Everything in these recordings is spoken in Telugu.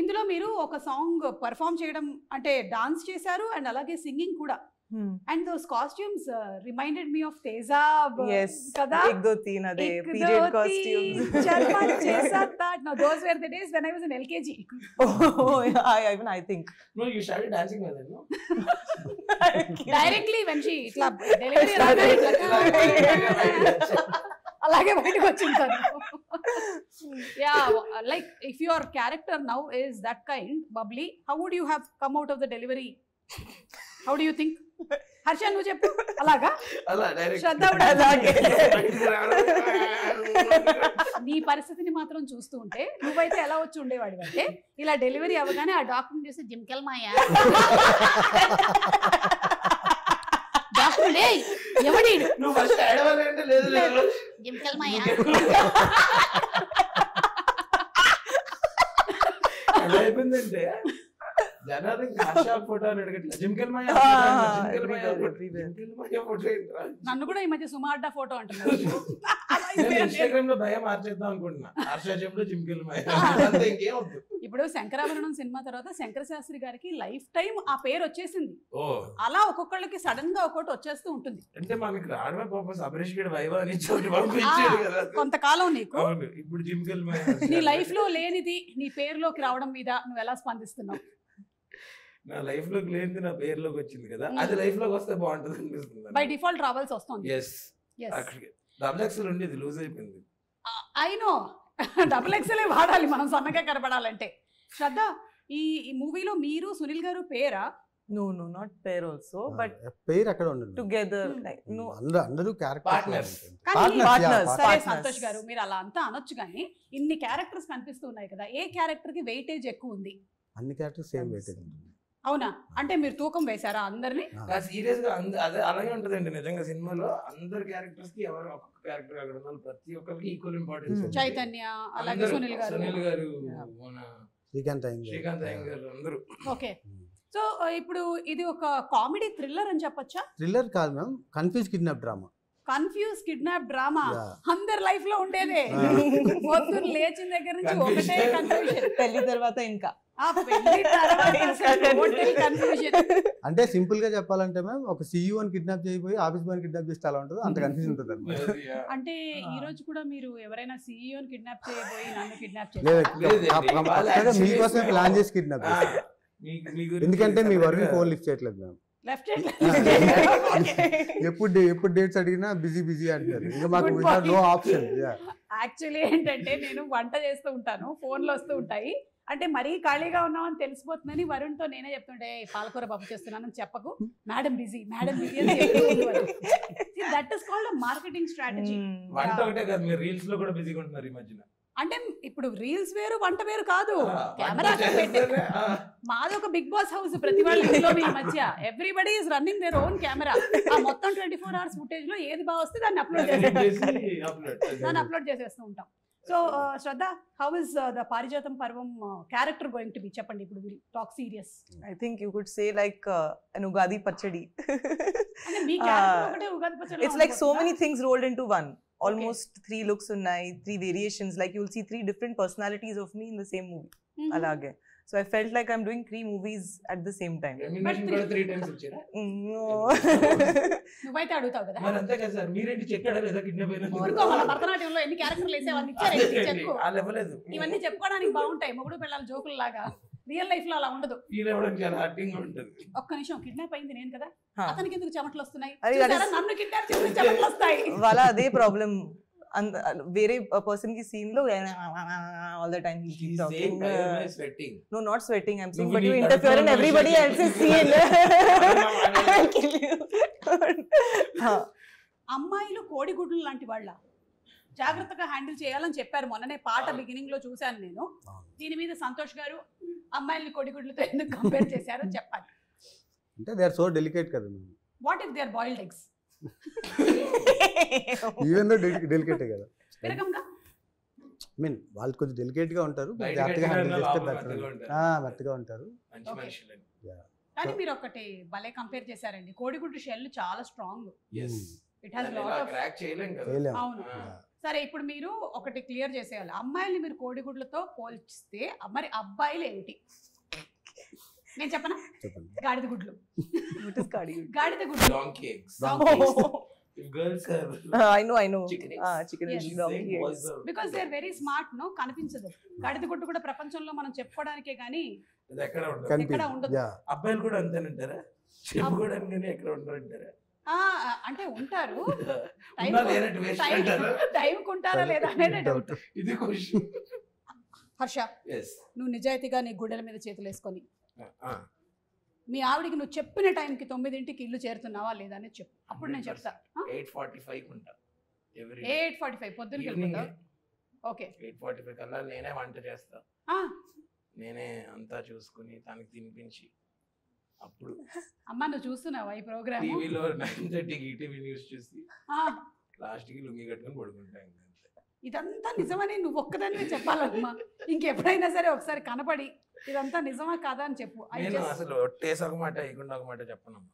ఇందులో మీరు ఒక సాంగ్ పర్ఫామ్ చేయడం అంటే డాన్స్ చేశారు అండ్ అలాగే సింగింగ్ కూడా. And those costumes reminded me of Tezaab కదా. ek do teen ade period costumes. చర్మన్ చేసాతా. No, those were the days when I was in LKG. Oh yeah, even I think. No, you started dancing with it, no? Directly when she ఇట్లా డెలివరీ అలాగే బయటకు వచ్చింటారు. Yeah, like if your character now is that kind bubbly, how would you have come out of the delivery? How do you think? Harsha నువ్వు చెప్పు. అలాగా అలా డైరెక్ట్ శ్రద్ధ కూడా అలాగే. నీ పరిస్థితిని మాత్రం చూస్తూ ఉంటే నువ్వైతే ఎలా వచ్చి ఉండేవాడి అంటే, ఇలా డెలివరీ అవ్వగానే ఆ డాక్టర్ చూసి జిమ్కెల్ మాయా డాక్టర్ ఎవడి నువ్వు ఫస్ట్ ఏడవాలంటే లేదు లేదు జిమ్కెల్ మాయా ఎలా అయిపోయిందంటే జనాలు కాషా ఫోటో అని అడగట్లేదు. జిమ్కెల్ మాయా ఫోటో. నన్ను కూడా ఈ మధ్య సుమార్డా ఫోటో అంటున్నారు. ఇన్స్టాగ్రామ్ లో భయం మార్చేద్దాం అనుకుంటున్నా. హర్ష చెంలో జిమ్కెల్ మాయా అంతే, ఇంకేం వద్దు. ఇప్పుడు శంకరాభరణం సినిమా తర్వాత శంకర శాస్త్రి గారికి లైఫ్ టైం ఆ పేరు వచ్చేసింది. ఓ అలా ఒక్కొక్కళ్ళకి సడన్ గా ఒక్కొక్కటి వచ్చేస్తూ ఉంటుంది. అంటే మనకి రావడమే పాపం అభిరేష్ గడ్ వైవా అని చోటు పంపించాడు కదా కొంతకాలం నీకు. అవును, ఇప్పుడు జిమ్కెల్ మాయా నీ లైఫ్ లో లేనిది నీ పేరులోకి రావడం మీద నువ్వు ఎలా స్పందిస్తున్నావు? నా లైఫ్ లోకి లేనిది నా పేరులోకి వచ్చింది కదా, అది లైఫ్ లోకి వస్తే బాగుంటది అనిపిస్తుంది. బై డిఫాల్ట్ రావాల్సి వస్తుంది. అక్కడికి డబుల్ ఎక్సెల్ ఉండేది, లూజ్ అయిపోయింది. అయినో డబుల్ ఎక్సెల్ వాడాలి మనం సన్నగా కనబడాలంటే. శ్రద్ధ, ఈ మూవీలో మీరు సునీల్ గారు పేరా? No, not pair also, but పేరు అక్కడ ఉండదు. together, like no. అందరూ Partners. Partners. సరే సంతోష్ గారు, మీరు అలా అంతా అనొచ్చు కానీ ఇన్ని క్యారెక్టర్స్ కనిపిస్తూ ఉన్నాయి కదా, ఏ క్యారెక్టర్ కి వెయిటేజ్ ఎక్కువ ఉంది? అన్ని క్యారెక్టర్స్ సేమ్ వెయిటేజ్ ఉంటుంది. అవునా? అంటే మీరు తూకం వేశారా అందరినీ? సీరియస్ గా అదే అలాగే ఉంటదండి నిజంగా. సినిమాలో అందరు క్యారెక్టర్స్ కి ఎవరు ఒక్కొక్క క్యారెక్టర్ అక్కడ ఉన్నారు, ప్రతి ఒక్కరికి ఈక్వల్ ఇంపార్టెన్స్. చైతన్య, అలాగే సునీల్ గారు, మన శ్రీకాంత్ అయ్యంగారు అందరూ. ఓకే, సో ఇప్పుడు ఇది ఒక కామెడీ థ్రిల్లర్ అని చెప్పొచ్చా? థ్రిల్లర్ కాదు ma'am, confuse kidnap drama. Confuse kidnap drama అందరి లైఫ్ లో ఉండేదే. పొద్దున్న లేచిన దగ్గర నుంచి ఒకటే కన్ఫ్యూజన్. పెళ్లి తర్వాత ఇంకా అంటే సింపుల్ గా చెప్పాలంటే మ్యామ్, ఒక సీఈఓ అని కిడ్నాప్ చేయబోయి ఆఫీస్ బాయ్ కిడ్నాప్ చేస్తే అలా ఉంటుంది, అంత కన్ఫ్యూజన్ ఉంటుంది అనమాట. అంటే ఈ రోజు కూడా మీరు ఎవరైనా సీఈఓని కిడ్నాప్ చేయబోయి నన్ను కిడ్నాప్ చేయాలి, మీకోసమే ప్లాన్ చేసి కిడ్నాప్ చేస్తారు. ఎందుకంటే మీ వర్క్ ఫోన్ లిఫ్ట్ చేయట్లేదు మ్యామ్. ఎప్పుడు డేట్స్ అడిగినా బిజీ అంటారు. ఇంకా మాకు నో ఆప్షన్. యాక్చువల్లీ ఏంటంటే నేను వంట చేస్తూ ఉంటాను, ఫోన్లు వస్తూ ఉంటాయి. అంటే మరీ ఖాళీగా ఉన్నామని తెలిసిపోతుందని వరుణ్తో నేనే చెప్తుంటే పాలకూర పప్పు చేస్తున్నానని చెప్పకు, మేడం బిజీ అని that is called marketing strategy. వంట ఒకటే కాదు, మీరు రీల్స్ లో కూడా బిజీగా ఉంటున్నారు ఈ మధ్యన. అంటే ఇప్పుడు రీల్స్ వేరు వంట వేరు కాదు, కెమెరా మాది ఒక బిగ్ బాస్ హౌస్. ప్రతి వాళ్ళ ఇంట్లోనే ఈ మధ్య everybody is running their own camera. ఆ మొత్తం 24 hours ఫుటేజ్ లో ఏది బాగా వస్తే దాన్ని అప్లోడ్ చేసేస్తూ ఉంటాం. So Shraddha, how is the పారిజాతం పర్వం క్యారెక్టర్ గోయింగ్ టు బి? చెప్పండి, ఇప్పుడు will talk serious. I think you could say like an ugadi pachadi. అంటే మీ క్యారెక్టర్ ఒకటే ఉగాది పచ్చడి. It's like so many things rolled into one. Almost 3 looks unnai, 3 variations. Like you'll see 3 different personalities of me in the same movie. Alage. So I felt like I'm doing 3 movies at the same time. Elimination కూడా 3 times వచ్చారా? No. నువ్వైతే అడుగుతావు కదా. మరి అంతే కదా సార్, మీరేంటి చెక్కాడా లేదా కిడ్నాప్ అయినా? ఊరుకో, మన భరతనాట్యంలో ఎన్ని క్యారెక్టర్లు వేసేవన్నీ ఇచ్చారు చెప్పు. ఆ లెవలేదు. ఇవన్నీ చెప్పుకోవడానికి బాగుంటాయి, మొగుడు పిల్లల జోకులు లాగా. రియల్ లైఫ్ లో అలా ఉండదు. ఫీల్ అవ్వడం చాలా హార్టింగ్ ఉంటుంది. ఒక్క నిమిషం, కిడ్నాప్ అయింది నేను కదా, అతనికి ఎందుకు చెమటలు వస్తున్నాయి? నన్ను కిడ్నాప్ చేసి చెమటలు వస్తాయి. వాళ్ళ అదే ప్రాబ్లం. వేరే పర్సన్ కి సీన్ లో all the time he keeps talking. Sweating. No, not sweating, I'm saying, but you interfere in everybody else's scene. I'll kill you. అమ్మాయిలు కోడిగుడ్లు లాంటి వాళ్ళ, జాగ్రత్తగా హ్యాండిల్ చేయాలని చెప్పారు. మొన్ననే పాట బిగినింగ్ లో చూశాను నేను. దీని మీద సంతోష్ గారు అమ్మాయిల్ని కోడిగుడ్లతో ఎందుకు కంపేర్ చేశారో చెప్పాలి. అంటే దే ఆర్ సో డెలికేట్ కదా. What if they are boiled eggs? Even though డెలికేటే కదా. విరగంగా మీన్ వాళ్ళు కొంచెం డెలికేట్ గా ఉంటారు, జాగ్రత్తగా హ్యాండిల్ చేస్తే మెత్తగా ఉంటారు. కానీ మీరు ఒకటి భలే కంపేర్ చేశారండి, కోడిగుడ్డు షెల్ చాలా strong. It has lot of crack చేయలేం కదా. అవును. సరే ఇప్పుడు మీరు ఒకటి క్లియర్ చేసేయాలి, అమ్మాయిల్ని మీరు కోడిగుడ్లతో పోల్చిస్తే మరి అబ్బాయిలు ఏమిటి? నేను చెప్పనా? చెప్పండి. గాడిద గుడ్లు. What is cardio? గాడిద గుడ్లు. donkey eggs. Oh. If girls are I know. Chicken eggs. Chicken Yes. eggs, donkey eggs. boys are because they are very smart. No కనిపించదు. గాడిద గుడ్డు కూడా ప్రపంచంలో మనం చెప్పుకోవడానికే కానీ అది ఎక్కడ ఉండదు. ఎక్కడ ఉండదు. యా అబ్బాయిలు కూడా అంతేనంటారా? చెప్పుకోవడానికి కానీ ఎక్కడ ఉండరంటారా? అంటే ఉంటారు, ఉన్నా లేనట్టు వేస్ట్ అంటారా? టైంకి ఉంటారా లేదా అనేది డౌట్. ఇది క్వశ్చన్. హర్ష, yes నువ్వు నిజాయితీగా నీ గుడ్డల మీద చేతులు వేసుకొని మీ ఆవిడికి నువ్వు చెప్పిన టైంకి 9ంటికి ఇల్లు చేరుతున్నావా లేదా అనేది చెప్పు, అప్పుడు నేను చెప్తా. 8:45 ఉంటా ఎవరీ 8:45 పొద్దున్నకి వెళ్ళిపోతావు. ఓకే 8:45 కల్లా నేనే వంట చేస్తా, నేనే అంతా చూసుకుని తనకి తినిపించి అప్పుడు అమ్మా నువ్వు చూస్తున్నావా ఈ ప్రోగ్రామ్? టీవీలో 9:30కి ఈటీవీ న్యూస్ చూసి లాస్ట్కి లుంగి కట్టుకొని పడుకుంటాను. ఇదంతా నిజమని నువ్వు ఒక్కదానివే చెప్పాలమ్మా. ఇంకెప్పుడైనా సరే ఒకసారి కనపడి ఇదంతా నిజమా కాదా అని చెప్పు. నేను అసలు ఒట్టేసి ఒక మాట ఇకుండా ఒక మాట చెప్పనమ్మా.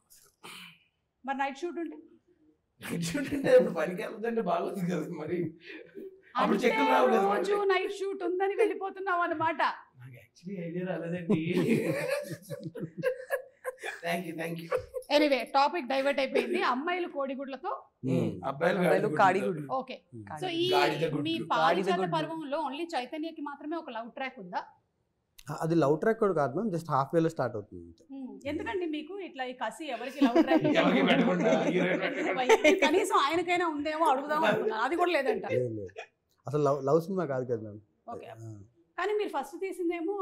మరి నైట్ షూట్ ఉంటే నైట్ షూట్ అంటే ఇప్పుడు పనికి వెళ్తుందంటే బాగోదు కదా మరి. అప్పుడు చెక్కులు రావు కదా రోజు నైట్ షూట్ ఉందని వెళ్ళిపోతున్నావు అన్నమాట. నాకు యాక్చువల్లీ ఐడియా రాలేదండి. Thank you. Anyway topic divert అయిపోయింది. అమ్మాయిలు కోడిగుడ్లతో, అబ్బాయిలు కాడిగుడ్లు. ఓకే. సో ఈ గాడిద గుడ్లు. మీ పారిజాత పర్వంలో ఓన్లీ చైతన్యకి మాత్రమే ఒక లవ్ ట్రాక్ ఉందా? అది లవ్ ట్రాక్ కూడా కాదు మ్యామ్, జస్ట్ హాఫ్ వేలో స్టార్ట్ అవుతుంది. ఎందుకండి మీకు ఇట్లా ఈ కసి ఎవరికి లవ్ ట్రాక్ ఎవరికి పెట్టకుండా, హీరోయిన్ పెట్టకుండా. కనీసం ఆయనకైనా ఉందేమో అడుగుదాం అనుకున్నాను, అది కూడా లేదంట. అసలు లవ్ సినిమా కాదు కదా మ్యామ్. ఓకే, కానీ మీరు ఫస్ట్ తీసిందేమో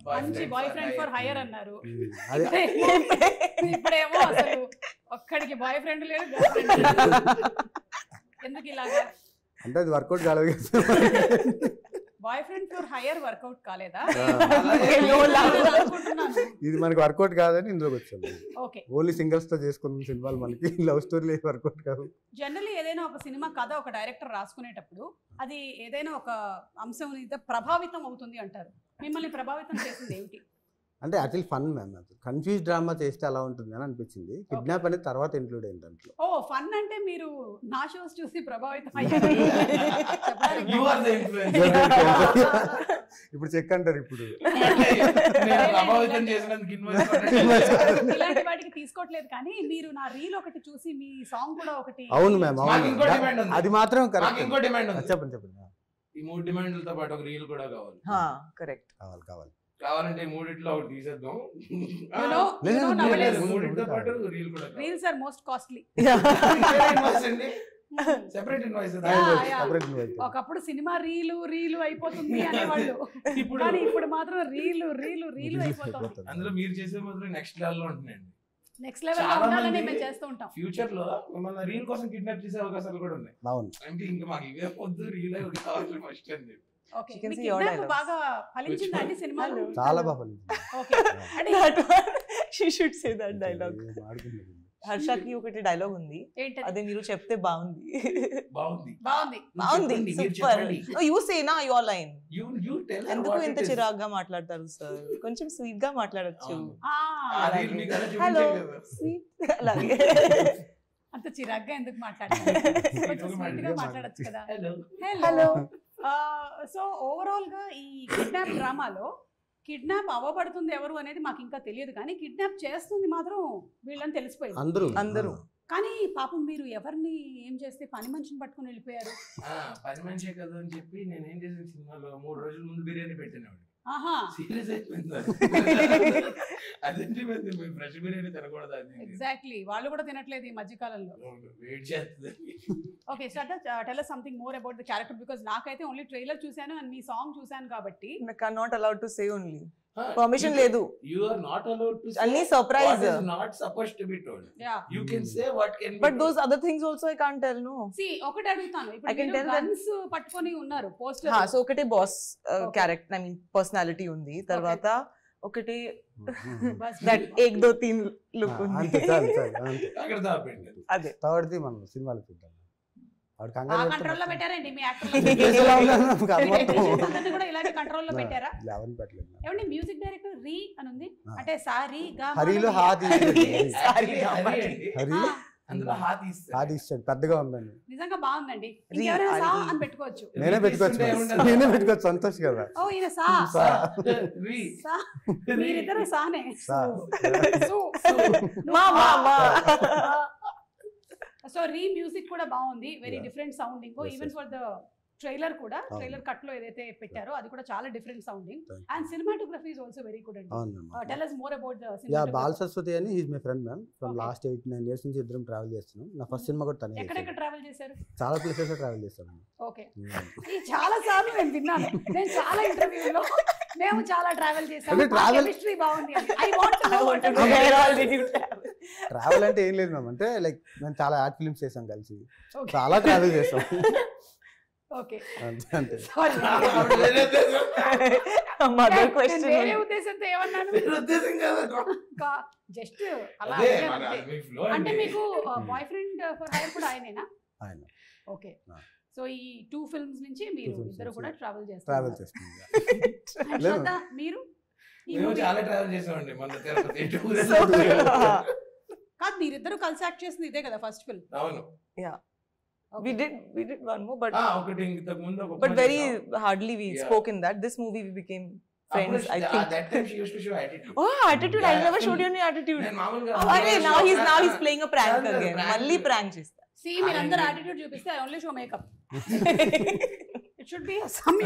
మంచి బాయ్ ఫ్రెండ్ ఫర్ హైర్ అన్నారు. ఇప్పుడేమో అసలు ఒక్కడికి బాయ్ ఫ్రెండ్ లేడు, గర్ల్ ఫ్రెండ్ లేదు. ఎందుకు ఇలాగా? అంటే అది వర్కౌట్ కాలేదు కదా. Boyfriend for hire work out కాలేదా? ఇది మనకి వర్కౌట్ కాదని ఇందులోకి వచ్చాము. ఓకే, ఓన్లీ సింగిల్స్ తో చేసుకున్న సినిమాలు మనకి లవ్ స్టోరీ వర్కౌట్ కాదు. జనరల్లీ ఏదైనా ఒక సినిమా కథ ఒక డైరెక్టర్ రాసుకునేటప్పుడు అది ఏదైనా ఒక అంశం ప్రభావితం అవుతుంది అంటారు. మిమ్మల్ని ప్రభావితం చేసింది ఏమిటి? అంటే యాక్చువల్లీ ఫన్ మ్యామ్, అది కన్ఫ్యూజ్ డ్రామా చేస్తే అలా ఉంటుంది అని అనిపించింది. కిడ్నాప్ అనేది తర్వాత ఇంక్లూడ్ అయింది దాంట్లో. ఓ ఫన్ అంటే మీరు నా షోస్ చూసి ప్రభావితం అయ్యారు. You are the influencer. ఇప్పుడు చెక్ అంటారు. ఇప్పుడు నేను ప్రభావితం చేసినందుకు ఇలాంటి వాటికి తీసుకోవట్లేదు, కానీ మీరు నా రీల్ ఒకటి చూసి మీ సాంగ్ కూడా ఒకటి. అవును మ్యామ్, మాకు ఇంకో డిమాండ్ ఉంది. అది మాత్రం నాకు కరెక్ట్. ఇంకో డిమాండ్ ఉంది. చెప్పండి. ఈ 3 డిమాండ్లతో పాటు ఒక రీల్ కూడా కావాలి. కరెక్ట్. కావాలంటే ఈ మూడిట్లో ఒకటి తీసేద్దాం. లేదు, మూడితో పాటు రీల్ కూడా reels are most costly. Separate invoice. ఒకప్పుడు సినిమా రీలు అయిపోతుంది అనేవాళ్ళు, కానీ ఇప్పుడు మాత్రం రీలు అయిపోతుంది. అందులో మీరు చేసే మాత్రం నెక్స్ట్ లెవెల్ లో ఉంటున్నాయండి. నెక్స్ట్ లెవెల్ లో ఉండాలని మేము చేస్తూ ఉంటాం. ఫ్యూచర్ లో మిమ్మల్ని రీల్ కోసం కిడ్నాప్ చేసే అవకాశాలు కూడా ఉన్నాయి. అంటే ఇంకా మాకు ఇవే పొద్దు రీల్ కావాలి ఫస్ట్ అని. ఓకే, మీ కిడ్నాప్ బాగా ఫలించిందండి సినిమాలో? చాలా బాగా ఫలించింది. ఓకే, అంటే she should say that dialogue. హర్షకి ఒకటి డైలాగ్ ఉంది, అదే మీరు చెప్తే బాగుంది. యూ సే నా యువర్ లైన్. ఎందుకు ఇంత చిరాగ్గా మాట్లాడతారు సార్? కొంచెం స్వీట్ గా మాట్లాడచ్చు. హలో స్వీట్, అలాగే అంత చిరాగ్గా ఎందుకు మాట్లాడాలి? కొంచెం స్వీట్ గా మాట్లాడచ్చు కదా. హలో. సో ఓవరాల్ గా ఈ కిడ్నాప్ డ్రామాలో కిడ్నాప్ అవ్వబడుతుంది ఎవరు అనేది మాకు ఇంకా తెలియదు, కానీ కిడ్నాప్ చేస్తుంది మాత్రం వీళ్ళని తెలిసిపోయింది అందరూ. కానీ పాపం మీరు ఎవరిని ఏం చేస్తే పని మనిషిని పట్టుకుని వెళ్ళిపోయారు. పని మనిషే కదా అని చెప్పి నేను ఏం చేసిన సినిమాలో 3 రోజుల ముందు బిర్యానీ పెట్టినాడు. సీరియస్ అయిపోయింది. అదేంటి ఫ్రెష్ బిర్యానీ తినకూడదు. ఎగ్జాక్ట్లీ, వాళ్ళు కూడా తినట్లేదు ఈ మధ్య కాలంలో. వెయిట్ చేస్తుంది. Okay Shraddha, tell us something more about the character, because నాకైతే ఓన్లీ ట్రైలర్ చూసాను అండ్ మీ సాంగ్ చూసాను కాబట్టి. I'm not allowed to say only. Permission లేదు. You are not allowed to say only surprise. What is not supposed to be told. Yeah. You can say what can be But told. those other things also I can't tell, no. See, ఒకటి అడుగుతాను. I can ఇప్పుడు tell that- గన్స్ పట్టుకొని ఉన్నారు పోస్టర్. సో ఒకటి boss character, I mean personality ఉంది. తర్వాత ఒకటి దట్ 1 2 3 లుక్ ఉంది. అక్కడ దాపండి. అదే థర్డ్ది మనం సినిమాలో చూద్దాం. కంట్రోల్ లో పెట్టారండి మీ యాక్టర్ కూడా ఇలాగే కంట్రోల్ లో పెట్టారా? ఏమండి మ్యూజిక్ డైరెక్టర్ రీ అని ఉంది, అంటే సారీ గా హరిలో హాది అందులో హాత్ ఇస్తారు. అది ఇచ్చాడు పెద్దగా ఉందండి. నిజంగా బాగుందండి. ఇంకెవరైనా సా అని పెట్టుకోవచ్చు. నేనే పెట్టుకోవచ్చు, నేనే పెట్టుకోవచ్చు, సంతోష్ కదా. ఓ ఈయన సా సా. సా మీరిద్దరు సానే. సా. సు మా మా మా సో రీ మ్యూజిక్ కూడా బాగుంది, very different sounding. Yes, even yes. For the trailer కూడా, అవును. ట్రైలర్ కట్ లో ఏదైతే పెట్టారో అది కూడా చాలా different sounding. Thank you. And cinematography is also very good అండి. అవును ma'am. Tell us more about the yeah cinematography. Bal Saraswati అని he's my friend ma'am. From Okay. Last 8-9 years నుంచి ఇద్దరం ట్రావెల్ చేస్తున్నాం. నా ఫస్ట్ సినిమా కూడా తనే ఎక్కడెక్కడ చేశాడు. ట్రావెల్ చేశారు? చాలా ప్లేసెస్ ట్రావెల్ చేస్తాను. ఓకే, ఈ చాలా సార్లు నేను విన్నాను, నేను చాలా ఇంటర్వ్యూలో మేము చాలా ట్రావెల్ చేసాము, అంటే travel- కెమిస్ట్రీ బాగుంది అని. I want to know what is where all did you travel? Travel అంటే ఏం లేదు మ్యామ్, అంటే లైక్ మేము చాలా యాడ్ ఫిల్మ్స్ చేసాం కలిసి, Okay. చాలా ట్రావెల్ చేసాం. ఓకే, అంతే అంతే. సారీ. అప్పుడు వేరే ఉద్దేశం. Mother question. వేరే ఉద్దేశంతో ఏమన్నాను? వేరే ఉద్దేశం కాదు. జస్ట్ అలా అదే అడిగాను మన అంతే. మీ flow అంటే అండి. మీకు బాయ్ ఫ్రెండ్ ఫర్ హైర్ కూడా ఆయనేనా? ఆయన ఓకే, ఆ. సో ఈ 2 ఫిల్మ్స్ నుంచి మీరు films ఇద్దరు నుంచి కూడా ట్రావెల్ ట్రావెల్ చేస్తారు. చేస్తున్నాం. లేదు. శ్రద్ధ, మీరు ఈ మేము movie- చాలా ట్రావెల్ చేసామండి మన తిరుపతి tour. కాదు, మీరిద్దరు కలిసి యాక్ట్ చేసింది ఇదే కదా ఫస్ట్ ఫిల్మ్? అవును. We did one more, but ఒకటి ఇంతకు ముందు ఒక but movie very చేసాం. hardly we Yeah. spoke in that. This movie we became అప్పుడు friends, I think. that time she used to show attitude. Oh, attitude! I Yeah. never showed you any attitude. నేను మామూలుగా Oh, okay, now he's playing a prank Yeah, again. prank. Malli prank chesta. See, మీరు అందరు I- యాటిట్యూడ్ చూపిస్తే I only show makeup. It should be some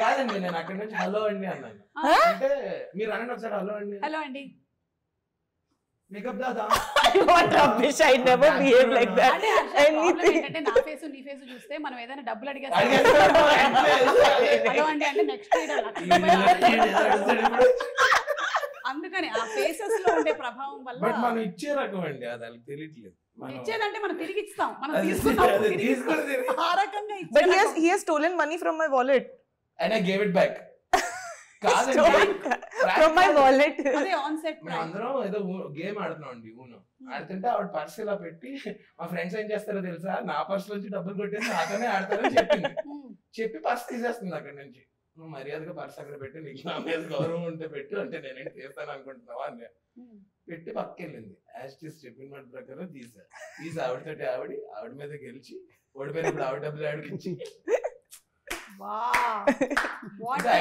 కాదండి, నేను అక్కడ నుంచి హలో అండి అన్నాను. అంటే మీరు అనండి ఒకసారి హలో అండి. హలో అండి makeup Dada. What rubbish! I never behave like that. అంటే ప్రాబ్లం Anything. ఏంటంటే నా ఫేస్ నీ ఫేస్ చూస్తే మనం ఏదైనా డబ్బులు అడిగేస్తాం. అడిగేస్తాడు. హలో అండి అంటే నెక్స్ట్ అందుకని ఆ ఫేసెస్ లో ఉండే ప్రభావం బట్ వల్ల మనం ఇచ్చే రకం అండి, అది వాళ్ళకి తెలియట్లేదు. మనం- ఇచ్చేదంటే మనం తిరిగి ఇస్తాం, మనం అది తీసుకున్నాం అది తిరిగి తీసుకొని ఇస్తాం. తిరిగి- ఆ రకంగా ఇచ్చే But రకం. he has stolen money from my wallet. And I gave it back. కాదండి, Stolen from my wallet. అదే ఆన్ సెట్ మేము అందరం ఏదో గేమ్ ఆడుతున్నాం అండి, ఊను ఆడుతుంటే ఆవిడ పర్స్ ఇలా పెట్టి మా ఫ్రెండ్స్ ఏం చేస్తారో తెలుసా, నా పర్స్ నుంచి డబ్బులు కొట్టేసి నాతోనే ఆడతారని చెప్పింది. చెప్పి పర్స్ తీసేస్తుంది అక్కడ నుంచి. నువ్వు మర్యాదగా పర్స్ అక్కడ పెట్టి, నీకు నా మీద గౌరవం ఉంటే పెట్టు, అంటే నేనేంటి తీస్తాను అనుకుంటున్నావా అని పెట్టి పక్కకి వెళ్ళింది. యాజ్ చెప్పిన మాట ప్రకారం తీసి ఆవిడతోటి ఆవిడ మీద గెలిచి ఓడిపోయినప్పుడు ఆవిడ డబ్బులు ఆవిడకి ఇచ్చి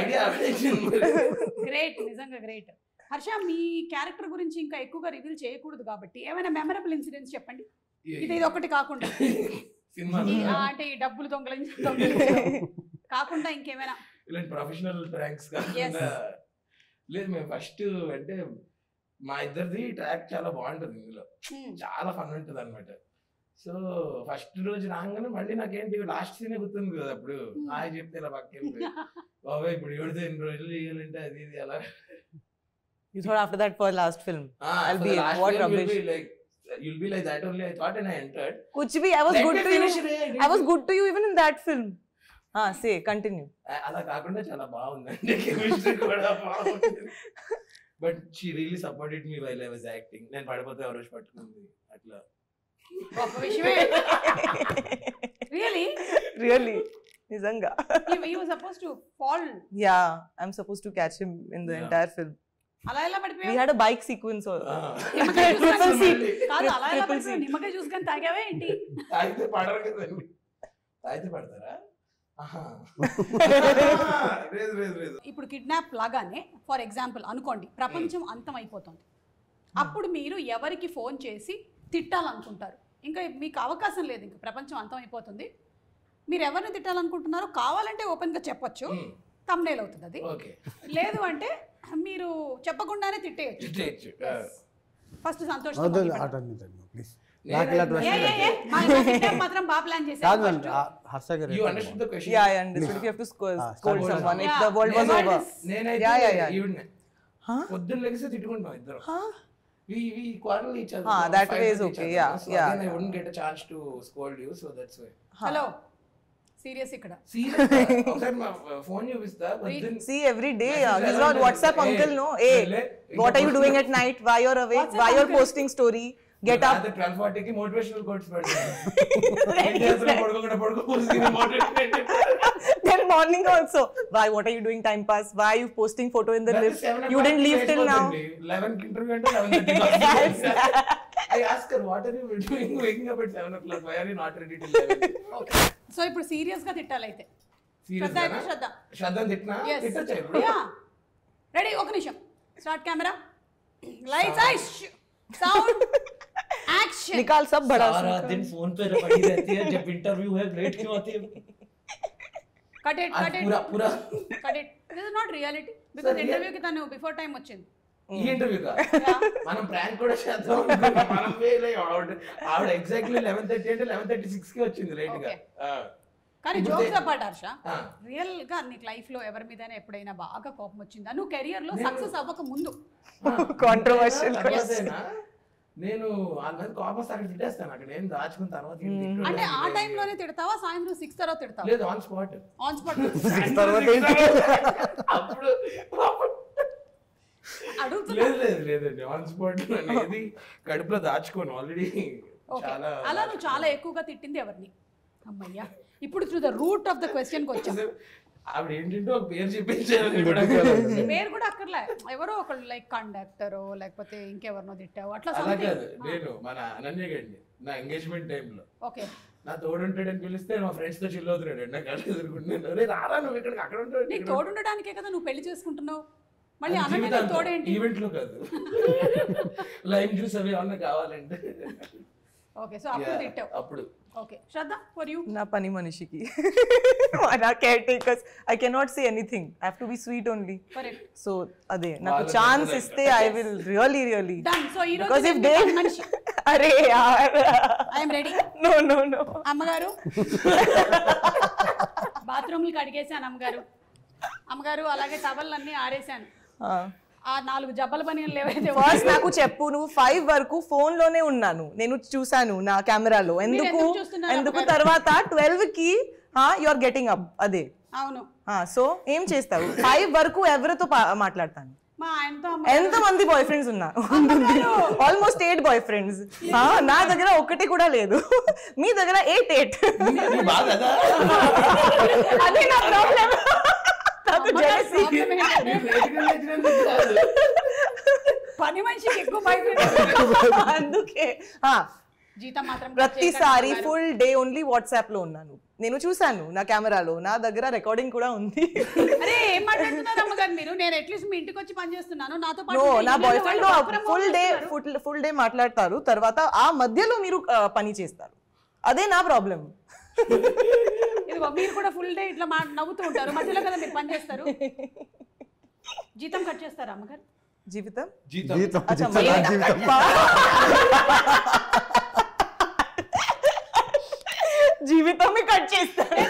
ఐడియా గ్రేట్, నిజంగా గ్రేట్. హర్ష, మీ క్యారెక్టర్ గురించి ఇంకా ఎక్కువగా రివీల్ చేయకూడదు కాబట్టి ఏమైనా మెమరబుల్ ఇన్సిడెంట్స్ చెప్పండి. ఇది ఒకటి కాకుండా సినిమా అంటే ఈ డబ్బులు దొంగలించి కాకుండా ఇంకేమైనా ఇలాంటి ప్రొఫెషనల్ ప్రాంక్స్ కాకుండా లేదు. మేము ఫస్ట్ అంటే మా ఇద్దరిది ట్రాక్ చాలా బాగుంటుంది, ఇందులో చాలా ఫన్ ఉంటుంది అనమాట. సో ఫస్ట్ రోజు రాగానే మళ్ళీ నాకేంటి లాస్ట్ సీనే గుర్తుంది కదా, అప్పుడు ఆయన చెప్తే ఇలా పక్కకి బాబాయ్ ఇప్పుడు ఎవరితో ఎన్ని రోజులు చేయాలంటే అది ఇది అలా. You thought after that for last film. I'll be what rubbish. You'll be like that only. I thought and I entered. Kuch bhi, I was good to you. I was good to you even in that film. Say, continue. అలా కాకుండా చాలా బాగుందండి, కెమిస్ట్రీ కూడా బాగుంది. But she really supported me while I was acting. నేను పడిపోతే ఎవరో పట్టుకుంది అట్లా. గొప్ప విషయమే. Really? Really? Nizanga. You were supposed to fall. Yeah, I'm supposed to catch him in the entire film. అలా ఎలా We పడిపోయావు? had a bike sequence also. నిమ్మకాయ జ్యూస్ Triple కానీ- seat. కాదు, అలా ఎలా Triple పడిపోయావు? seat. నిమ్మకాయ జ్యూస్ కానీ తాగావే ఏంటి? తాగితే పడరు కదండి. తాగితే పడతారా? లేదు. ఇప్పుడు కిడ్నాప్ లాగానే ఫర్ ఎగ్జాంపుల్ అనుకోండి, ప్రపంచం అంతం అయిపోతుంది. అప్పుడు మీరు ఎవరికి ఫోన్ చేసి తిట్టాలనుకుంటారు? ఇంకా మీకు అవకాశం లేదు, ఇంకా ప్రపంచం అంతం అయిపోతుంది. మీరు ఎవరిని తిట్టాలనుకుంటున్నారో కావాలంటే ఓపెన్ గా చెప్పొచ్చు, థంబ్నెయిల్ అవుతుంది అది. లేదు అంటే మీరు చెప్పకుండానే తిట్టేయచ్చు. ఫస్ట్ సంతోష్ ప్లీజ్ మాత్రం బాగా ప్లాన్ కాదు చేశారు. హర్ష గారు. You understood the question? Yeah, I understood. If you have to scold scold someone, if Yeah. the world was over. నేనైతే Yeah. ఈవిడ్నే Huh? పొద్దున్న లెగిసి తిట్టుకుంటాం ఇద్దరు. Huh? We quarrel each other. That fight way is with each okay. other. Yeah, So yeah. again, I wouldn't get a chance to scold you, so that's why. Hello, serious ఇక్కడ. Seriously, ఒకసారి మా ఫోన్ చూపిస్తా. పొద్దున్న See, every day Message he's ఎలా on ఉంటుంది? WhatsApp uncle, no? Hey, Hey, what are you doing at night? Why you're awake? WhatsApp Why you're uncle? posting story? Get up. 12:40కి మోటివేషనల్ కోట్స్ పెడతాను. Then he said- Then morning also. Why? What are you doing? Time pass. Why are you posting photo in the lift? You didn't leave till now. 11కి ఇంటర్వ్యూ అంటే 11:30. I ask her, what are you doing waking up at 7 o'clock? Why are you not ready till 11? Okay so ఇప్పుడు సీరియస్ గా తిట్టాలి అయితే Serious శ్రద్ధ అయితే గానా? శ్రద్ధ శ్రద్ధని తిట్టినా? తిట్టొచ్చా ఇప్పుడు? రెడీ ఒక నిమిషం start camera lights I sound action निकाल सब बड़ा सारा दिन फोन पे पड़ी रहती है, जब इंटरव्यू है लेट क्यों आती है? కట్ ఇట్ అది పూరా cut it this is not reality because Sir, ఇంటర్వ్యూకి తను బిఫోర్ టైం వచ్చింది ఈ ఇంటర్వ్యూ మనం ప్రాంక్ కూడా చేద్దాం అనుకున్నాం. మనం ఫెయిల్ అయ్యాం. ఆవిడ ఎగ్జాక్ట్లీ 11:30 అంటే 11:36 కి వచ్చింది లేట్ గా. కానీ ఇప్పుడు జోక్స్ అపార్ట్ హర్ష ఆ. రియల్ గా నీకు లైఫ్ లో ఎవరి మీదైనా ఎప్పుడైనా బాగా కోపం వచ్చిందా నువ్వు కెరియర్ లో సక్సెస్ అవ్వక ముందు Controversial తర్వాతేనా? నేను వాళ్ళ మీద కోపం వస్తే అక్కడ తిట్టేస్తాను. అక్కడ ఏం దాచుకున్న తర్వాత ఏం తిట్టడం అంటే ఆ లేదు. టైంలోనే తిడతావా సాయంత్రం 6 తర్వాత తిడతావా లేదు ఆన్ స్పాట్. ఆన్ స్పాట్ అప్పుడు అడుగుతున్నా లేదు లేదు లేదండి ఆన్ స్పాట్ అనేది కడుపులో దాచుకోను ఆల్రెడీ. ఓకే చాలా అలా నువ్వు చాలా ఎక్కువగా తిట్టింది ఎవరిని అమ్మయ్యా ఇప్పుడు to the root of the question కి వచ్చాం ఆవిడ ఏంటంటే ఒక పేరు చెప్పించారు. నీ పేరు కూడా అక్కర్లే ఎవరో ఒకళ్ళు లైక్ కండక్టరో లేకపోతే ఇంకెవరినో తిట్టావు అట్లా అలా something. కాదు, నేను మన అనన్య గండి నా ఎంగేజ్మెంట్ టైంలో ఓకే నా తోడుంటాడని పిలిస్తే మా ఫ్రెండ్స్ తో చిల్ అవుతున్నాడు. నాకు అక్కడ ఎదుర్కొంటున్నాను. అరే రారా నువ్వు ఇక్కడికి అక్కడ ఉంటాడు. నీకు తోడుండడానికే కదా నువ్వు పెళ్లి చేసుకుంటున్నావు మళ్ళీ అన్న తోడేంటి ఈవెంట్ లో కాదు, లైవ్ జ్యూస్ అవి ఏమన్నా కావాలంటే. ఓకే సో అప్పుడు తిట్టావు అప్పుడు ఓకే శ్రద్ధ ఫర్ యూ నా పని మనిషికి నా caretakers I cannot say anything I have to be sweet only correct so అదే నాకు ఛాన్స్ ఇస్తే I will really done so ఈ బికాజ్ రోజు ఇఫ్ దే మనిషి అరే యార్ I am ready no no no అమ్మగారు బాత్రూమ్లు కడిగేసాను అమ్మగారు అలాగే టవల్లన్నీ ఆరేసాను ఆ 4 జబ్బల బనియన్లు ఏవైతే ఫస్ట్ నాకు చెప్పు నువ్వు 5 వరకు ఫోన్ లోనే ఉన్నాను నేను చూసాను నా కెమెరాలో ఎందుకు ఎందుకు చూస్తున్నారు ఎందుకు అమ్మగారు? తర్వాత 12 కి యు ఆర్ గెటింగ్ అప్ అదే అవును సో ఏం చేస్తావు 5 వరకు ఎవరితో మాట్లాడతాను మా ఆయనతో ఎంత మంది బాయ్ ఫ్రెండ్స్ ఉన్నారు ఆల్మోస్ట్ 8 బాయ్ ఫ్రెండ్స్ నా దగ్గర ఒకటి కూడా లేదు మీ దగ్గర 8 బాగా కదా అదే నా ప్రాబ్లం పని మనిషికి ఎక్కువ భయపడి అందుకే జీతం మాత్రం ప్రతిసారి ఫుల్ డే ఓన్లీ వాట్సాప్ లో ఉన్నాను నేను చూసాను నా కెమెరాలో నా దగ్గర రికార్డింగ్ కూడా ఉంది అరే ఏం మాట్లాడుతున్నారు అమ్మగారు మీరు నేను అట్లీస్ట్ మీ ఇంటికి వచ్చి పని చేస్తున్నాను నాతో నో పాటు నా ఇంట్లో బాయ్ ఫ్రెండ్ వాళ్ళు program ఫుల్ డే మాట్లాడతారు తర్వాత ఆ మధ్యలో మీరు పని చేస్తారు అదే నా ప్రాబ్లం ఇదిగో మీరు కూడా ఫుల్ డే ఇట్లా నవ్వుతూ ఉంటారు మధ్యలో కదా మీరు పని చేస్తారు జీతం కట్ చేస్తారా అమ్మగారు జీవితం జీతం అచ్చా, జీవితం. జీవితమే కట్ చేస్తారు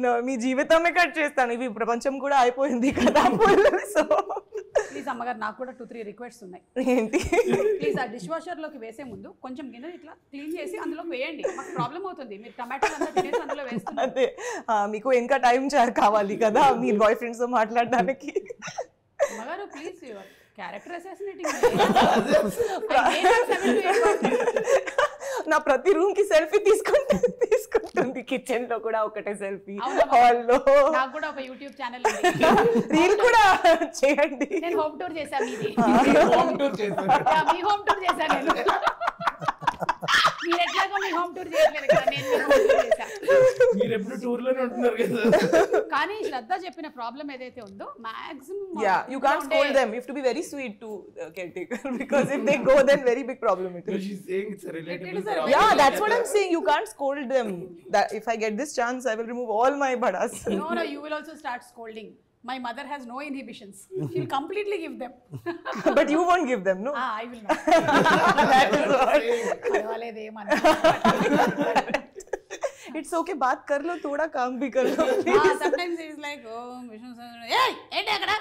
No, మీ జీవితమే కట్ చేస్తాను ఇవి ప్రపంచం కూడా అయిపోయింది కదా సో ప్లీజ్ అమ్మగారు నాకు కూడా 2-3 రిక్వెస్ట్స్ ఉన్నాయి ఏంటి ప్లీజ్ ఆ డిష్ వాషర్ లోకి వేసే ముందు కొంచెం గిన్నె ఇట్లా క్లీన్ చేసి అందులోకి వేయండి మాకు ప్రాబ్లం అవుతుంది మీరు టమాటోలు అంతా తినేసి అందులో వేస్తున్నారు అదే మీకు ఇంకా టైం కావాలి కదా మీ బాయ్ ఫ్రెండ్స్ తో మాట్లాడడానికి అమ్మగారు ప్లీజ్ క్యారెక్టర్ అసాసినేటింగ్ నా ప్రతి రూమ్ కి సెల్ఫీ తీసుకుంటుంది కిచెన్ లో కూడా ఒకటే సెల్ఫీ అవునా? హాల్ లో నాకు కూడా ఒక యూట్యూబ్ ఛానల్ ఉంది రీల్ కూడా చేయండి నేను హోమ్ టూర్ చేశాను మీది హోమ్ టూర్ చేస్తాను. మీ హోమ్ టూర్ చేశాను నేను మీరు ఎట్లాగో మీ హోమ్ టూర్ చేయట్లేదు కదా నేను మీ home tour చేశాను మీరు ఎప్పుడు టూర్ లోనే ఉంటున్నారు కదా. కానీ శ్రద్ధ చెప్పిన ప్రాబ్లం ఏదైతే ఉందో maximum you can't scold them you have to be very sweet to caretaker because if they go then very big problem it So is she's saying it's a It relatable is a problem. yeah that's what I'm saying you can't scold them that if I get this chance I will remove all my badas No, you will also start scolding. My mother has no inhibitions. She'll completely give them. but you won't give them no I will not. that is what పర్వాలేదు ఏమన్నా it's okay baat kar lo thoda kaam bhi kar lo sometimes it is like oh Vishnu sir hey ఏంటి అక్కడ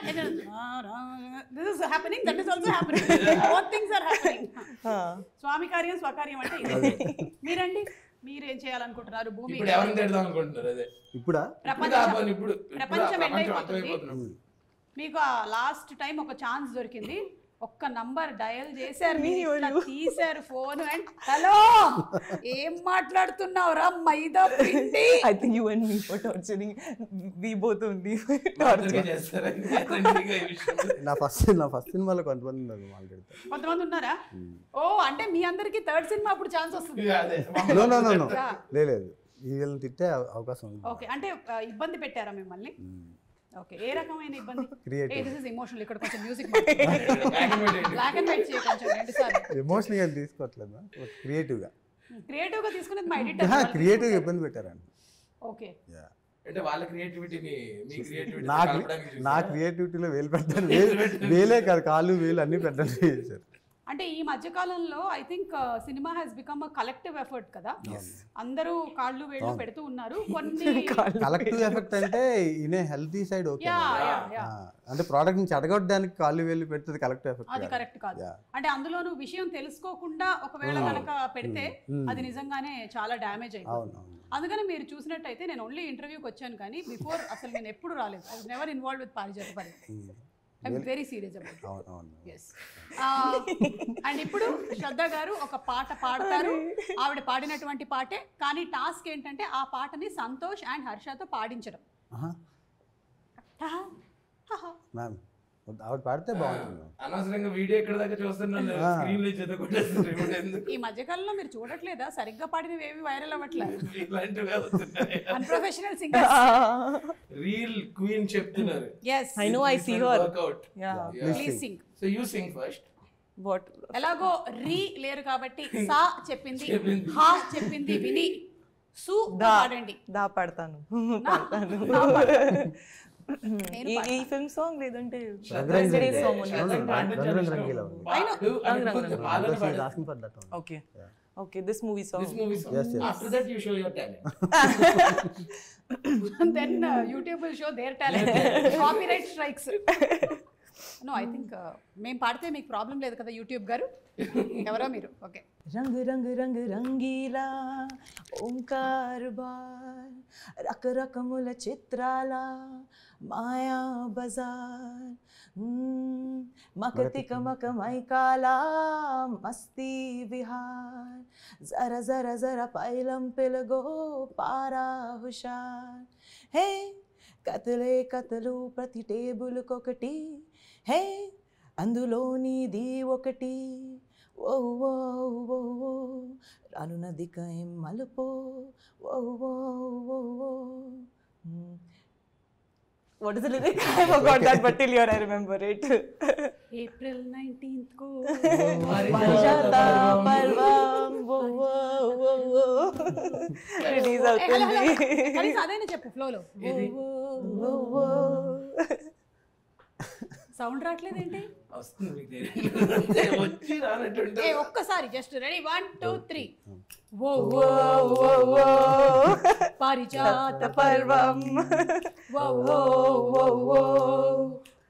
this is happening that is also happening both things are happening స్వామి కార్యం స్వకార్యం అంటే ఇదే మీరండి మీరు ఏం చేయాలనుకుంటున్నారు భూమి ఇప్పుడు ఎవరిని తిడదాం అనుకుంటున్నారు అదే ఇప్పుడా ఇప్పుడు ప్రపంచం end ప్రపంచం అయిపోతుంది. అర్థమైపోతున్నాం. మీకు ఆ లాస్ట్ టైం ఒక ఛాన్స్ దొరికింది ఒక్క నంబర్ డయల్ చేశారు, మీరు ఇట్లా తీశారు ఫోన్ అండ్ హలో ఏం మాట్లాడుతున్నావు రా మైదా పిండి. I think you and me for torturing. We both only. నా ఫస్ట్ సినిమాలో కొంతమంది ఉన్నారు మాట్లాడితే. కొంతమంది ఉన్నారా? ఓ అంటే మీ అందరికి థర్డ్ సినిమా అప్పుడు ఛాన్స్ వస్తుంది. నో లేదు, వీళ్ళని తిట్టే అవకాశం ఉంది. ఓకే, అంటే ఇబ్బంది పెట్టారా మిమ్మల్ని? ఓకే, ఏ రకమైన ఇబ్బంది? This is emotional. ఇక్కడ కొంచెం మ్యూజిక్ బ్లాక్ అండ్ వైట్ చేయ కొంచెం రెండు సార్లు. ఎమోషనల్ గా తీసుకోవట్లేదు, క్రియేటివ్ గా తీసుకునేది మా ఎడిటర్. క్రియేటివ్ గా ఇబ్బంది పెట్టారండి. ఓకే, అంటే వాళ్ళ క్రియేటివిటీని మీ క్రియేటివిటీ నా క్రియేటివిటీలో వేలు పెడతాను, వేలే కాదు కాళ్ళు వేలు అన్ని పెట్టండి చేశారు. అంటే ఈ మధ్య కాలంలో I think cinema has become a collective effort కదా, అందరూ కాళ్ళు వేళ్ళు పెడుతూ ఉన్నారు. కొన్ని కలెక్టివ్ ఎఫెక్ట్ అంటే ఇన్ హెల్తీ సైడ్ ఓకే, అంటే ప్రోడక్ట్ నుంచి అడగొట్టడానికి కాళ్ళు వేలు పెడుతుంది కలెక్టివ్ ఎఫెక్ట్. అది కరెక్ట్ కాదు. అంటే అందులోనూ విషయం తెలుసుకోకుండా ఒకవేళ కనుక పెడితే అది నిజంగానే చాలా డ్యామేజ్ అయిపోతుంది. అందుకని మీరు చూసినట్టయితే నేను ఓన్లీ ఇంటర్వ్యూకి వచ్చాను కానీ బిఫోర్ అసలు నేను ఎప్పుడు రాలేదు. I was never involve with పారిజాత పర్వం. I'm very serious about it. And ఇప్పుడు శ్రద్ధ గారు ఒక పాట పాడతారు. ఆవిడ పాడినటువంటి పాటే, కానీ టాస్క్ ఏంటంటే ఆ పాటని సంతోష్ అండ్ హర్షతో పాడించడం. మ్యామ్ ఆవిడ పాడితే బాగుంటుంది. అనవసరంగా వీడియో ఎక్కడ దాకా చూస్తున్నాను, స్క్రీన్ లో చదువుకుంటే ఈ మధ్యకాలంలో మీరు చూడట్లేదా సరిగ్గా పాడినవి ఏవి వైరల్ అవ్వట్లేదు? ఇలాంటివి అవుతున్నాయి. అన్ప్రొఫెషనల్ సింగర్స్ రీల్ క్వీన్ చెప్తున్నారు. yes I know, I see her. Workout. Yeah. Please sing. So you sing first. What? ఎలాగో రీ లేరు కాబట్టి సా చెప్పింది, హా చెప్పింది విని సు పాడండి. దా పాడతాను. ఈ ఫిల్మ్ సాంగ్ లేదంటే okay this movie song. Yes. After that you show your talent. Then YouTube will show their talent. Copyright strikes. No, I think మేము పాడితే మీకు ప్రాబ్లం లేదు కదా యూట్యూబ్ గారు? ఎవరో మీరు. ఓకే. रंग रंग रंग रंगीला ओंकार बार रक रकमुल चित्राला माया बाजार मकतिक मक मैकाला मस्ती विहार जरा जरा जरा पैलम पिलगो पारा हुशार हे कतले कतलू प्रति टेबुल कोकटी हे అందులోనిది ఒకటి ఓ ఓ ఓ ఓ రానున్నది కయం మలుపో ఓ ఓ ఓ ఓ. What is the lyric? I forgot that, but till here I remember it. April 19th को పారిజాత పర్వం ఓ ఓ ఓ రిలీజ్ అవుతుంది. కనీసం అదైనా చెప్పు ఫ్లోలో. ఓ ఓ సౌండ్ రావట్లేదు ఏంటి? వచ్చి రానట్టు ఒక్కసారి జస్ట్ రెడీ 1 2 3 ఓ ఓ ఓ ఓ పారిజాత పర్వం ఓ ఓ ఓ ఓ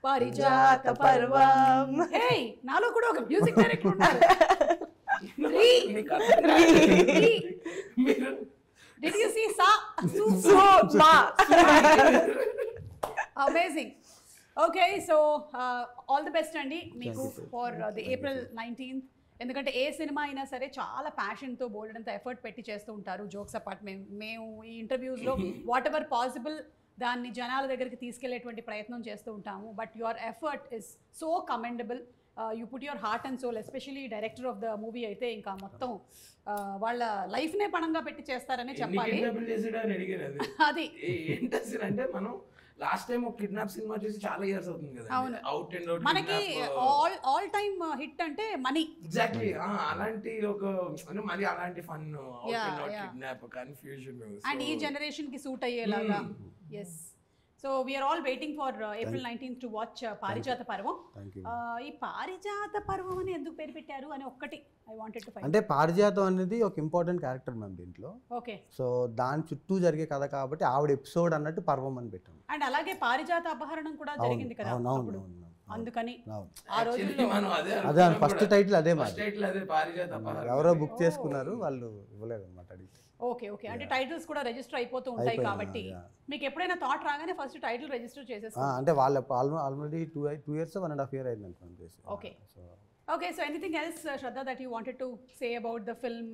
పారిజాత పర్వం. హే నాలో కూడా ఒక మ్యూజిక్ డైరెక్టర్ ఉన్నారు. Did you see sa su మా amazing. Okay, so all the best అండి మీకు ఫర్ ది April 19th. ఎందుకంటే ఏ సినిమా అయినా సరే చాలా ప్యాషన్తో బోల్డంత ఎఫర్ట్ పెట్టి చేస్తూ ఉంటారు. జోక్స్ అపార్ట్ మేము ఈ ఇంటర్వ్యూస్లో వాట్ ఎవర్ పాసిబుల్ దాన్ని జనాల దగ్గరికి తీసుకెళ్లేటువంటి ప్రయత్నం చేస్తూ ఉంటాము. But your effort is so commendable. You put your heart and soul. Especially director of the movie అయితే ఇంకా మొత్తం వాళ్ళ లైఫ్నే పణంగా పెట్టి చేస్తారనే చెప్పాలి. అది ఏంటంటే మనం లాస్ట్ టైం ఒక కిడ్నాప్ సినిమా చేసి చాలా ఇయర్స్ అవుతుంది కదా. అవును, అవుట్ అండ్ అవుట్ మనకి ఆల్ టైమ్ హిట్ అంటే మనీ. ఎగ్జాక్ట్లీ అలాంటి ఒక మరి అలాంటి fun out and out kidnap confusion and ఈ జనరేషన్ కి సూట్ అయ్యేలాగా. Yes, so we're all waiting for April 19th to watch Parijatha Parvam. ఈ పారిజాత పర్వం అని ఎందుకు పేరు పెట్టారు అని ఒక్కటి ఐ వాంటెడ్ టు ఫైండ్. అంటే పారిజాతం అనేది ఒక ఇంపార్టెంట్ క్యారెక్టర్ మ్యామ్ దీంట్లో. ఓకే, సో దాని చుట్టూ జరిగే కథ కాబట్టి ఆవిడ ఎపిసోడ్ అన్నట్టు పర్వం అని పెట్టాం. అండ్ అలాగే పారిజాత అపహరణం కూడా జరిగింది కదా అప్పుడు. అందుకని ఆ రోజుల్లో అదే ఫస్ట్ టైటిల్ అదే పారిజాత. ఎవరో బుక్ చేసుకున్నారు, వాళ్ళు ఇవ్వలేదు అన్నమాట. ఓకే ఓకే అంటే టైటిల్స్ కూడా రిజిస్టర్ అయిపోతూ ఉంటాయి కాబట్టి మీకు ఎప్పుడైనా థాట్ రాగానే ఫస్ట్ టైటిల్ రిజిస్టర్ చేసేసుకోండి. అంటే వాళ్ళు ఆల్రెడీ 2 years 1.5 year అయింది అనుకోండి. Okay. Okay, so anything else, Shraddha, that you wanted to say about the film,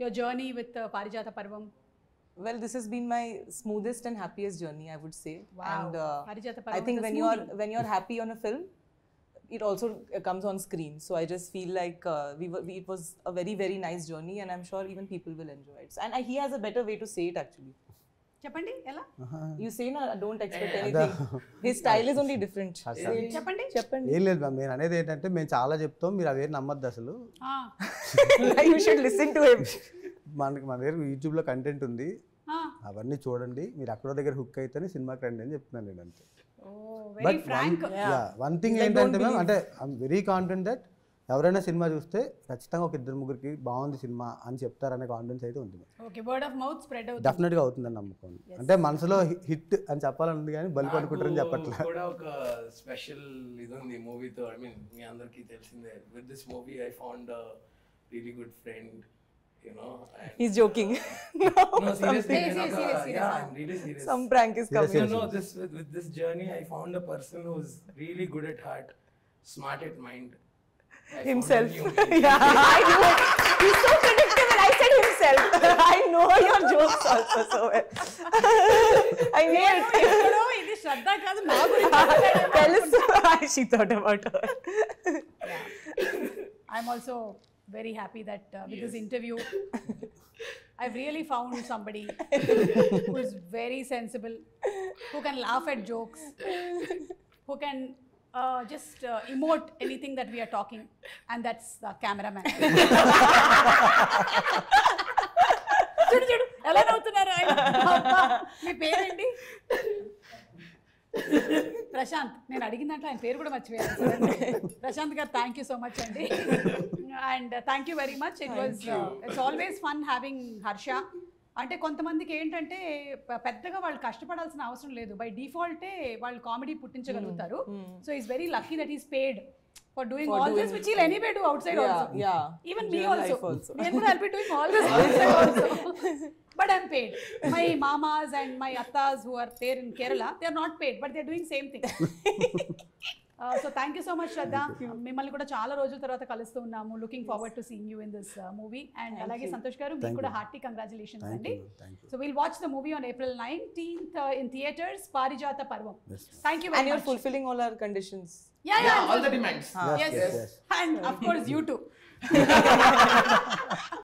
your journey with Parijata Parvam? Well, this has been my smoothest and happiest journey, I would say. Wow. And Parijata Parvam I think is a when you're happy on a film, it also comes on screen. So I just feel like it was a very, very nice journey, and I'm sure even people will enjoy it. And he has a better way to say it actually. చెప్పండి ఎలా You say no, don't expect anything. His style is only different. చెప్పండి చెప్పండి. ఏం లేదు మ్యామ్, నేను అనేది ఏంటంటే మేము చాలా చెప్తాం, మీరు అవేం నమ్మద్దు అసలు. You should listen to him. మన దగ్గర యూట్యూబ్లో కంటెంట్ ఉంది, అవన్నీ చూడండి, మీరు అక్కడ దగ్గర హుక్ అయితేనే సినిమాకి రండి అని చెప్తున్నాను నేను అంతే. Very frank. వన్ థింగ్ ఏంటంటే మ్యామ్, అంటే ఐఎమ్ వెరీ కాన్ఫిడెంట్ దట్ ఎవరైనా సినిమా చూస్తే ఖచ్చితంగా ఒక 2-3 బాగుంది సినిమా అని చెప్తారనే కాన్ఫిడెన్స్ అయితే ఉంది. Okay, word of mouth spread అవుతుంది. డెఫినెట్ గా అవుతుందని నమ్మకం. అంటే మనసులో హిట్ అని చెప్పాలని కానీ బల్క్ అనుకుంటారని చెప్పట్లేదు. కూడా ఒక స్పెషల్ ఇది ఉంది మూవీతో. ఐ మీన్ మీ అందరికీ తెలిసిందే, with this movie I found a really good friend, you know. He's joking. No, seriously. Serious. Yeah, I'm really serious. Some prank is coming. No, with this journey I found a person who's really good at heart, smart at mind. Himself. Yeah, I know. He's so predictable. I said himself. I know your jokes also so well. I knew it. ఎక్కడో ఇది శ్రద్ధ కాదు, నా గురించి తెలుసు. She thought about her. I'm also very happy that with this interview I've really found somebody who is very sensible, who can laugh at jokes, who can just emote anything that we are talking, and that's the cameraman. చూడు ఎలా నవ్వుతున్నారు ఆయన. అబ్బా, మీ పేరేంటి? ప్రశాంత్. నేను అడిగిన దాంట్లో ఆయన పేరు కూడా మర్చిపోయాను. ప్రశాంత్ గారు, థ్యాంక్ యూ సో మచ్ అండి. And thank you very much. It's always fun having Harsha. అంటే కొంతమందికి ఏంటంటే పెద్దగా వాళ్ళు కష్టపడాల్సిన అవసరం లేదు, బై డిఫాల్టే వాళ్ళు కామెడీ పుట్టించగలుగుతారు. So is very lucky that is paid for doing all this, which he'll anyway do outside also. Yeah. Even me also. I'll be doing all this outside also. But I'm paid. My mamas and my attas who are there in Kerala, they are not paid, but they are doing same thing. So thank you so much, Shraddha. మిమ్మల్ని కూడా చాలా రోజుల తర్వాత కలుస్తూ ఉన్నాము. Looking forward to seeing you in this movie. And అలాగే సంతోష్ గారు, మీకు కూడా హార్టీ కంగ్రాచులేషన్స్ అండి. So will watch the movie on April 19th in theaters, Parijata Parvam. Thank you very much. And you're fulfilling all our conditions. Yeah, all the demands. Yes. And of course you too.